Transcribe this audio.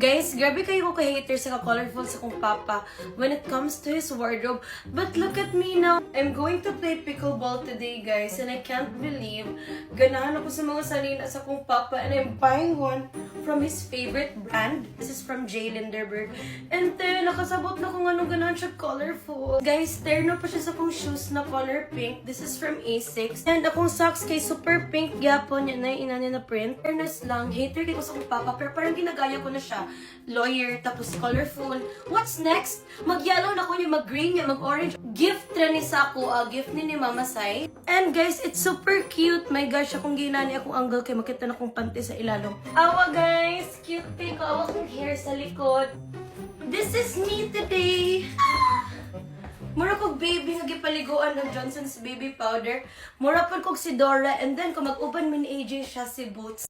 Guys, grabe kayo ko ka-hater sa ka-colorful sa kong papa when it comes to his wardrobe. But look at me now. I'm going to play pickleball today, guys. And I can't believe ganahan ako sa mga salina sa kong papa. And I'm buying one from his favorite brand. This is from J. Linderberg. And then, nakasabot na kung anong ganahan siya colorful. Guys, terno pa siya sa kong shoes na color pink. This is from A6. And akong socks kay super pink gyapon. Yan na yung inani na print. Fairness lang, hater kay ko sa kong papa. Pero parang ginagaya ko na siya. Lawyer, tapos colorful. What's next? Mag-yellow na ko niya, mag-green niya, mag-orange. Gift na ni Saku, gift ni Mama Sai. And guys, it's super cute. My gosh, akong ginani akong angle kay makita na kong panty sa ilalong. Awa guys, cute pic ko. Awa kong hair sa likod. This is me today. Mura kong baby nga gipaliguan ng Johnson's baby powder. Mura po kong si Dora. And then, kung mag-uban min AJ siya si Boots.